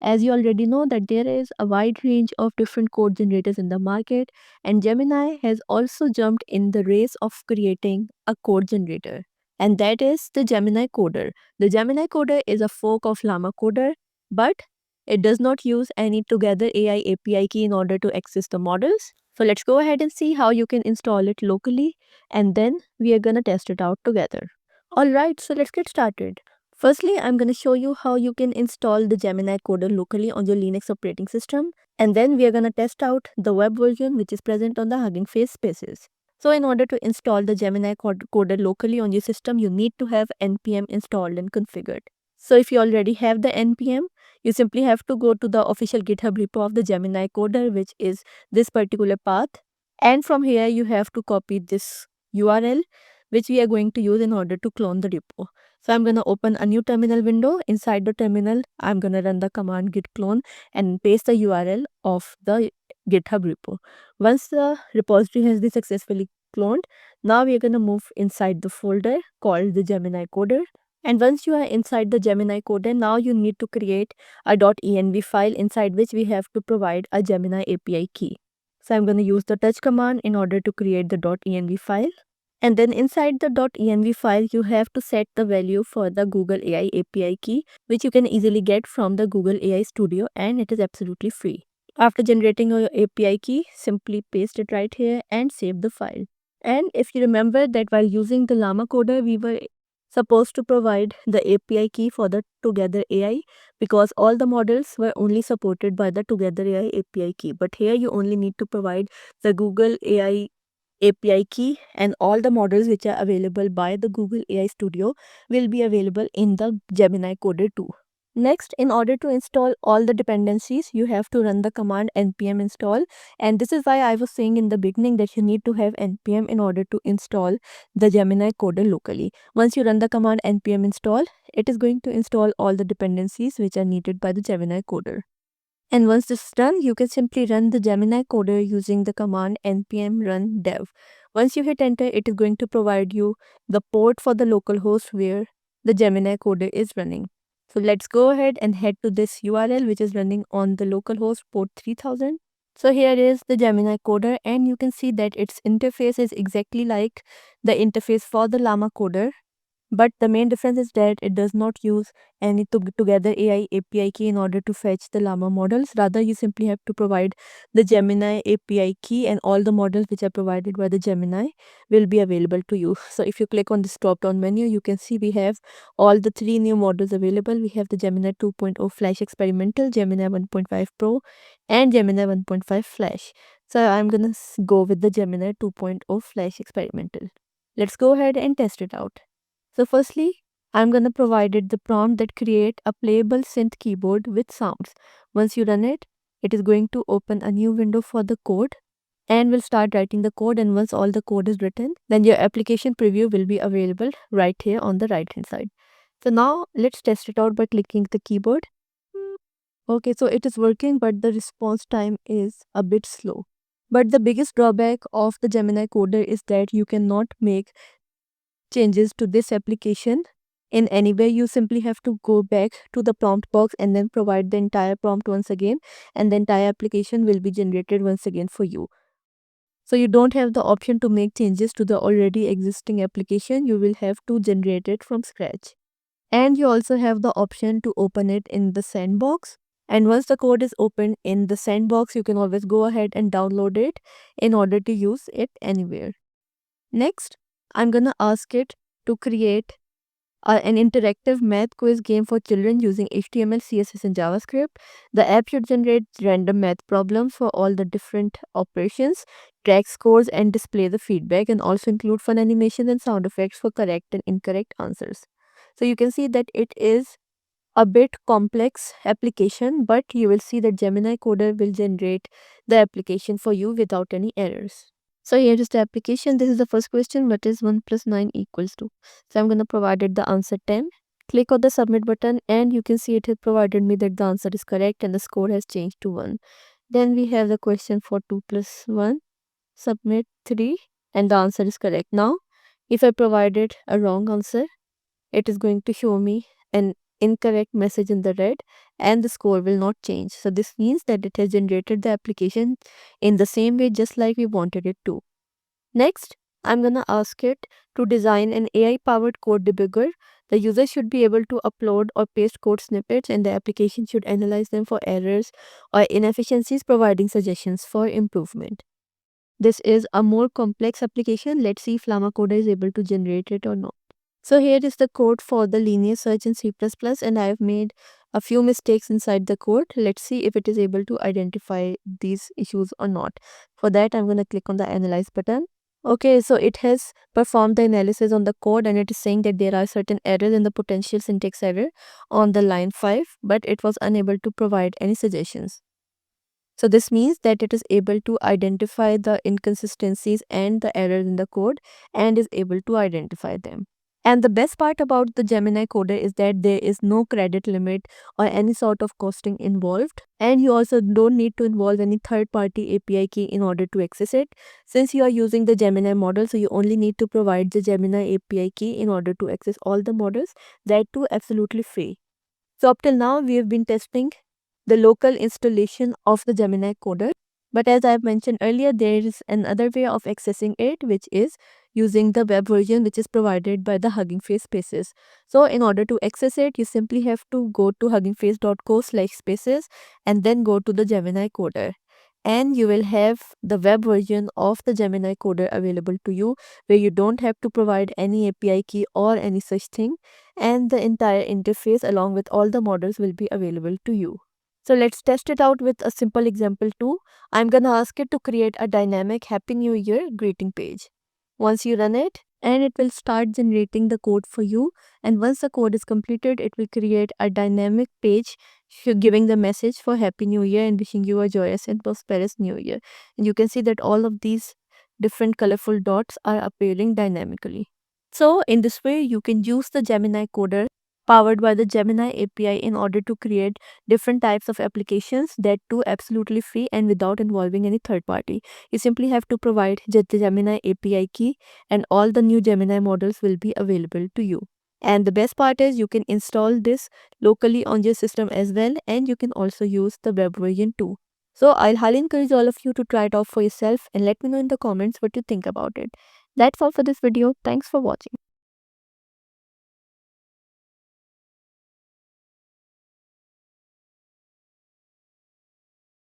As you already know that there is a wide range of different code generators in the market, and Gemini has also jumped in the race of creating a code generator, and that is the Gemini Coder. The Gemini Coder is a fork of Llama Coder, but it does not use any Together AI API key in order to access the models. So let's go ahead and see how you can install it locally, and then we are gonna test it out together. Alright, so let's get started. Firstly, I'm going to show you how you can install the Gemini Coder locally on your Linux operating system, and then we are going to test out the web version which is present on the Hugging Face Spaces. So in order to install the Gemini Coder locally on your system, you need to have npm installed and configured. So if you already have the npm, you simply have to go to the official GitHub repo of the Gemini Coder, which is this particular path. And from here, you have to copy this URL, which we are going to use in order to clone the repo. So I'm going to open a new terminal window. Inside the terminal, I'm going to run the command git clone and paste the URL of the GitHub repo. Once the repository has been successfully cloned, now we are going to move inside the folder called the Gemini Coder. And once you are inside the Gemini Coder, now you need to create a .env file inside which we have to provide a Gemini API key. So I'm going to use the touch command in order to create the .env file. And then inside the .env file, you have to set the value for the Google AI API key, which you can easily get from the Google AI Studio, and it is absolutely free. After generating your API key, simply paste it right here and save the file. And if you remember that while using the Llama Coder, we were supposed to provide the API key for the Together AI because all the models were only supported by the Together AI API key. But here you only need to provide the Google AI API key, and all the models which are available by the Google AI Studio will be available in the Gemini Coder too. Next, in order to install all the dependencies, you have to run the command npm install, and this is why I was saying in the beginning that you need to have npm in order to install the Gemini Coder locally. Once you run the command npm install, it is going to install all the dependencies which are needed by the Gemini Coder. And once this is done, you can simply run the Gemini Coder using the command npm run dev. Once you hit enter, it is going to provide you the port for the local host where the Gemini Coder is running. So let's go ahead and head to this URL which is running on the localhost port 3000. So here is the Gemini Coder, and you can see that its interface is exactly like the interface for the Llama Coder. But the main difference is that it does not use any Together AI API key in order to fetch the Llama models. Rather, you simply have to provide the Gemini API key, and all the models which are provided by the Gemini will be available to you. So if you click on this drop down menu, you can see we have all the 3 new models available. We have the Gemini 2.0 Flash Experimental, Gemini 1.5 Pro, and Gemini 1.5 Flash. So I'm gonna go with the Gemini 2.0 Flash Experimental. Let's go ahead and test it out. So firstly, I'm going to provide it the prompt that create a playable synth keyboard with sounds. Once you run it, it is going to open a new window for the code and will start writing the code. And once all the code is written, then your application preview will be available right here on the right hand side. So now let's test it out by clicking the keyboard. Okay, so it is working, but the response time is a bit slow. But the biggest drawback of the Gemini Coder is that you cannot make changes to this application in any way. You simply have to go back to the prompt box and then provide the entire prompt once again, and the entire application will be generated once again for you. So you don't have the option to make changes to the already existing application. You will have to generate it from scratch. And you also have the option to open it in the sandbox. And once the code is opened in the sandbox, you can always go ahead and download it in order to use it anywhere. Next, I'm gonna ask it to create an interactive math quiz game for children using HTML, CSS, and JavaScript. The app should generate random math problems for all the different operations, track scores, and display the feedback, and also include fun animations and sound effects for correct and incorrect answers. So you can see that it is a bit complex application, but you will see that Gemini Coder will generate the application for you without any errors. So here is the application. This is the first question. What is 1 plus 9 equals to? So I'm going to provide it the answer 10. Click on the submit button, and you can see it has provided me that the answer is correct and the score has changed to 1. Then we have the question for 2 plus 1. Submit 3 and the answer is correct. Now if I provided a wrong answer, it is going to show me an incorrect message in the red, and the score will not change. So this means that it has generated the application in the same way just like we wanted it to. Next, I'm gonna ask it to design an AI-powered code debugger. The user should be able to upload or paste code snippets, and the application should analyze them for errors or inefficiencies, providing suggestions for improvement. This is a more complex application. Let's see if Llama Coder is able to generate it or not. So here is the code for the linear search in C++, and I have made a few mistakes inside the code. Let's see if it is able to identify these issues or not. For that, I'm going to click on the analyze button. Okay, so it has performed the analysis on the code, and it is saying that there are certain errors in the potential syntax error on the line 5, but it was unable to provide any suggestions. So this means that it is able to identify the inconsistencies and the errors in the code and is able to identify them. And the best part about the Gemini coder is that there is no credit limit or any sort of costing involved. And you also don't need to involve any third-party API key in order to access it. Since you are using the Gemini model, so you only need to provide the Gemini API key in order to access all the models, that too absolutely free. So up till now, we have been testing the local installation of the Gemini coder. But as I have mentioned earlier, there is another way of accessing it, which is using the web version, which is provided by the Hugging Face Spaces. So in order to access it, you simply have to go to huggingface.co/spaces and then go to the Gemini coder. And you will have the web version of the Gemini coder available to you, where you don't have to provide any API key or any such thing, and the entire interface along with all the models will be available to you. So let's test it out with a simple example too. I'm gonna ask it to create a dynamic Happy New Year greeting page. Once you run it, and it will start generating the code for you, and once the code is completed, it will create a dynamic page giving the message for Happy New Year and wishing you a joyous and prosperous New Year. And you can see that all of these different colorful dots are appearing dynamically. So in this way, you can use the Gemini coder powered by the Gemini API in order to create different types of applications, that too absolutely free and without involving any third party. You simply have to provide the Gemini API key, and all the new Gemini models will be available to you. And the best part is you can install this locally on your system as well, and you can also use the web version too. So I'll highly encourage all of you to try it out for yourself and let me know in the comments what you think about it. That's all for this video. Thanks for watching.